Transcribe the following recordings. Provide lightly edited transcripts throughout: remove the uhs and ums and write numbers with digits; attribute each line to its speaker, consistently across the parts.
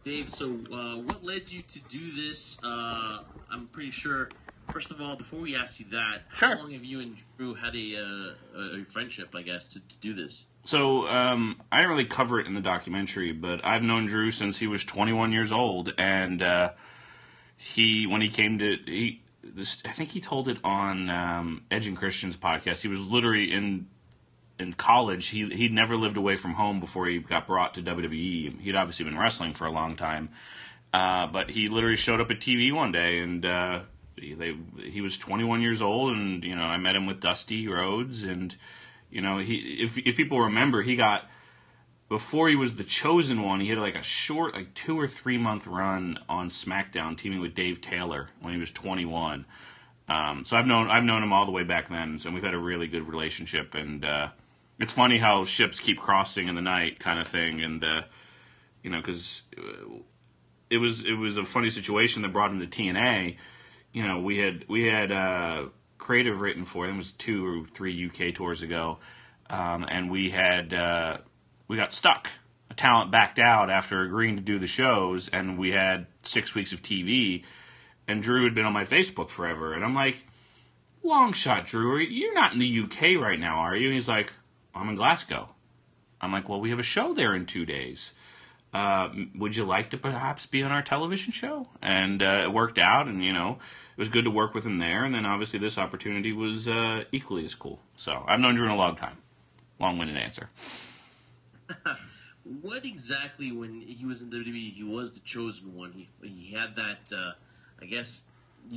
Speaker 1: Dave, so what led you to do this? I'm pretty sure, first of all, before we ask you that,
Speaker 2: Sure.
Speaker 1: How long have you and Drew had a friendship, I guess, to do this?
Speaker 2: So, I didn't really cover it in the documentary, but I've known Drew since he was 21 years old, and when he came to, I think he told it on Edge and Christian's podcast. He was literally in college. He'd never lived away from home before he got brought to WWE. He'd obviously been wrestling for a long time, but he literally showed up at TV one day, and he was 21 years old, and I met him with Dusty Rhodes, and if people remember, before he was the chosen one, he had like a short, 2 or 3 month run on SmackDown, teaming with Dave Taylor when he was 21. So I've known him all the way back then, and we've had a really good relationship. And it's funny how ships keep crossing in the night, kind of thing. And because it was a funny situation that brought him to TNA. We had creative written for him. It was 2 or 3 UK tours ago, and we got stuck. A talent backed out after agreeing to do the shows, and we had 6 weeks of TV. And Drew had been on my Facebook forever, and I'm like, long shot, Drew, you're not in the UK right now, are you? And he's like, I'm in Glasgow. I'm like, well, we have a show there in 2 days. Would you like to perhaps be on our television show? And it worked out, and it was good to work with him there. And then obviously this opportunity was equally as cool. So I've known Drew in a long time. Long-winded answer.
Speaker 1: What exactly, when he was in WWE, he was the chosen one. He had that, I guess,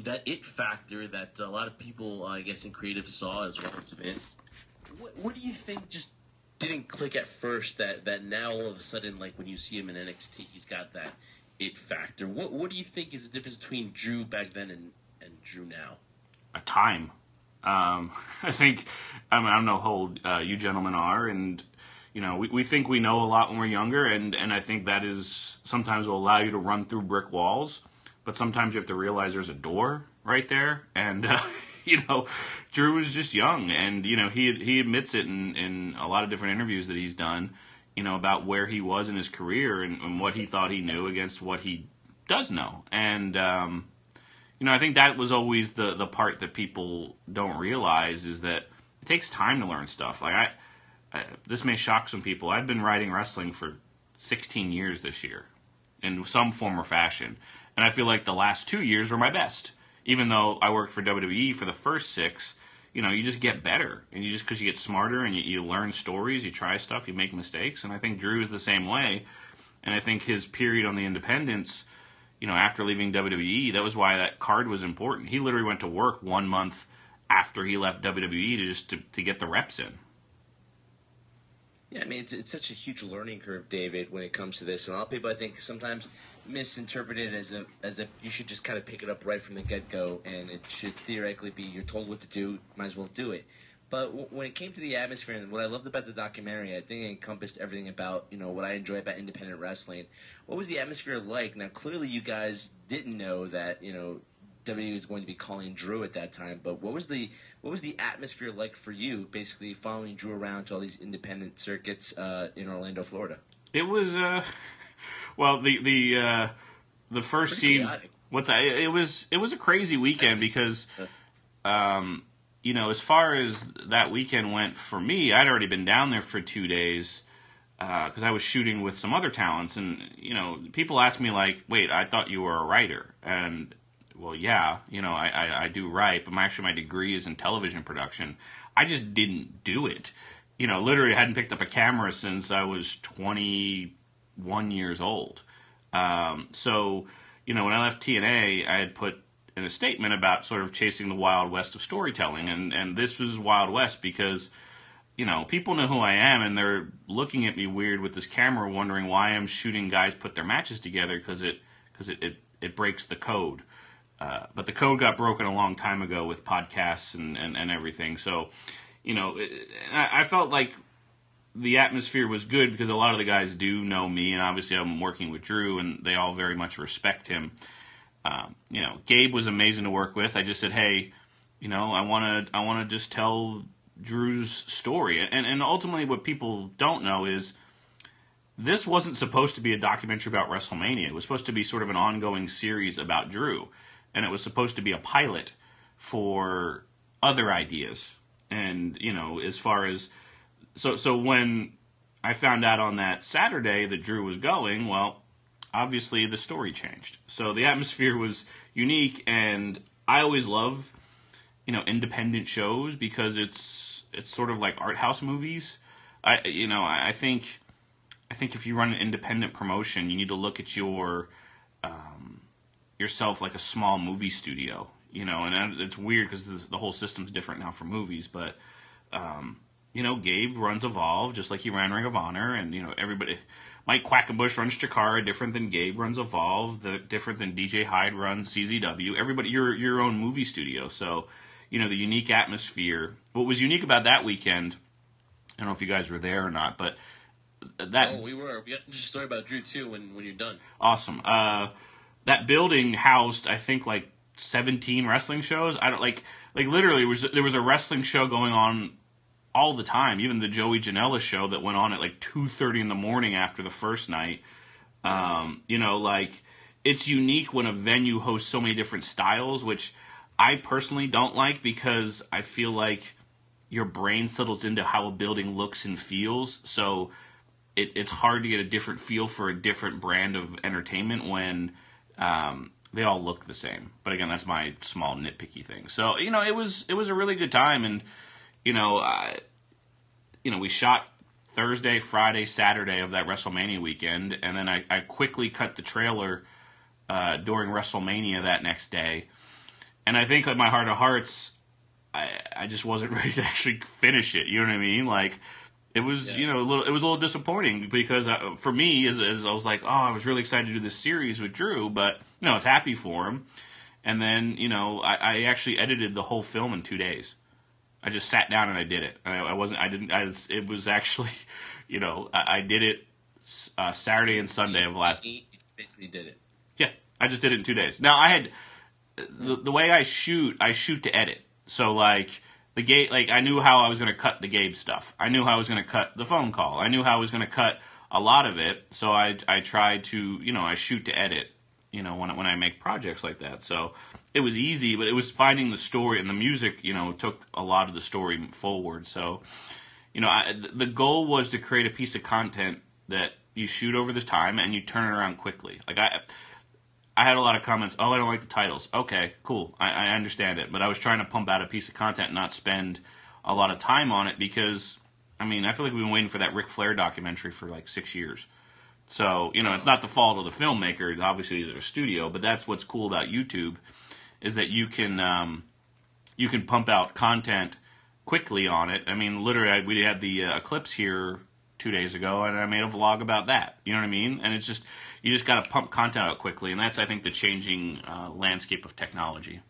Speaker 1: that it factor that a lot of people, I guess, in creative saw as well as Vince. What do you think just didn't click at first that now all of a sudden, like when you see him in NXT, he's got that it factor? What do you think is the difference between Drew back then and Drew now?
Speaker 2: A time. I think, I don't know how old you gentlemen are, and we think we know a lot when we're younger, and I think that is sometimes will allow you to run through brick walls, but sometimes you have to realize there's a door right there, and Drew was just young, and he admits it in a lot of different interviews that he's done, about where he was in his career and what he thought he knew against what he does know, and I think that was always the part that people don't realize, is that it takes time to learn stuff. Like this may shock some people. I've been writing wrestling for 16 years this year, in some form or fashion. And I feel like the last 2 years were my best. Even though I worked for WWE for the first 6, you just get better. And because you get smarter and you learn stories, you try stuff, you make mistakes. And I think Drew is the same way. And I think his period on the independents, after leaving WWE, that was why that card was important. He literally went to work 1 month after he left WWE to get the reps in.
Speaker 3: Yeah, I mean, it's such a huge learning curve, David, when it comes to this. And a lot of people, I think, sometimes misinterpret it as if you should just kind of pick it up right from the get-go, and it should theoretically be you're told what to do, might as well do it. But when it came to the atmosphere, and what I loved about the documentary, I think it encompassed everything about, what I enjoy about independent wrestling. What was the atmosphere like? Now, clearly you guys didn't know that, WWE was going to be calling Drew at that time, but what was the atmosphere like for you, basically following Drew around to all these independent circuits in Orlando, Florida?
Speaker 2: It was well, the first scene. What's that? It was a crazy weekend because as far as that weekend went for me, I'd already been down there for 2 days because I was shooting with some other talents, and people ask me like, "Wait, I thought you were a writer," and well, yeah, I do write, but my degree is in television production. I just didn't do it. Literally, I hadn't picked up a camera since I was 21 years old. So, when I left TNA, I had put in a statement about sort of chasing the Wild West of storytelling, and this was Wild West because, people know who I am, and they're looking at me weird with this camera, wondering why I'm shooting guys put their matches together because it breaks the code. But the code got broken a long time ago with podcasts and everything. So, I felt like the atmosphere was good because a lot of the guys do know me, and obviously I'm working with Drew, and they all very much respect him. Gabe was amazing to work with. I just said, hey, I want to just tell Drew's story. And ultimately what people don't know is this wasn't supposed to be a documentary about WrestleMania. It was supposed to be sort of an ongoing series about Drew, and it was supposed to be a pilot for other ideas. And, you know, as far as so when I found out on that Saturday that Drew was going, well, obviously the story changed. So the atmosphere was unique, and I always love, you know, independent shows because it's sort of like art house movies. I think if you run an independent promotion, you need to look at yourself like a small movie studio, you know, and it's weird because the whole system's different now for movies, but, you know, Gabe runs Evolve just like he ran Ring of Honor, and, you know, everybody, Mike Quackenbush runs Chikara different than Gabe runs Evolve, different than DJ Hyde runs CZW. Everybody, you're your own movie studio, so, you know, the unique atmosphere. What was unique about that weekend, I don't know if you guys were there or not, but
Speaker 1: we were. We got a story about Drew too when you're done.
Speaker 2: Awesome. That building housed, I think, like 17 wrestling shows. I don't like literally there was a wrestling show going on all the time. Even the Joey Janela show that went on at like 2:30 in the morning after the first night. You know, like, it's unique when a venue hosts so many different styles, which I personally don't like because I feel like your brain settles into how a building looks and feels. So it's hard to get a different feel for a different brand of entertainment when they all look the same. But again, that's my small nitpicky thing. So, you know, it was a really good time, and you know, we shot Thursday, Friday, Saturday of that WrestleMania weekend, and then I quickly cut the trailer during WrestleMania that next day. And I think in my heart of hearts, I just wasn't ready to actually finish it. You know what I mean? Like, it was, you know, it was a little disappointing because for me, as I was like, oh, I was really excited to do this series with Drew, but, you know, I was happy for him. And then, you know, I actually edited the whole film in 2 days. I just sat down and I did it. It was actually, you know, I did it Saturday and Sunday of last.
Speaker 1: You basically did it.
Speaker 2: Yeah, I just did it in 2 days. Now, I had, the way I shoot to edit. So, like, the Gabe, like, I knew how I was going to cut the Gabe stuff. I knew how I was going to cut the phone call. I knew how I was going to cut a lot of it. So I tried to, you know, I shoot to edit, you know, when I make projects like that. So it was easy, but it was finding the story, and the music, you know, took a lot of the story forward. So, you know, the goal was to create a piece of content that you shoot over this time and you turn it around quickly. Like, I had a lot of comments, oh, I don't like the titles. Okay, cool, I understand it. But I was trying to pump out a piece of content and not spend a lot of time on it because, I mean, I feel like we've been waiting for that Ric Flair documentary for like 6 years. So, you know, it's not the fault of the filmmaker. Obviously, it's a studio, but that's what's cool about YouTube is that you can pump out content quickly on it. I mean, literally, we had the Eclipse here 2 days ago, and I made a vlog about that. You know what I mean? And it's just, you just got to pump content out quickly, and that's, I think, the changing landscape of technology.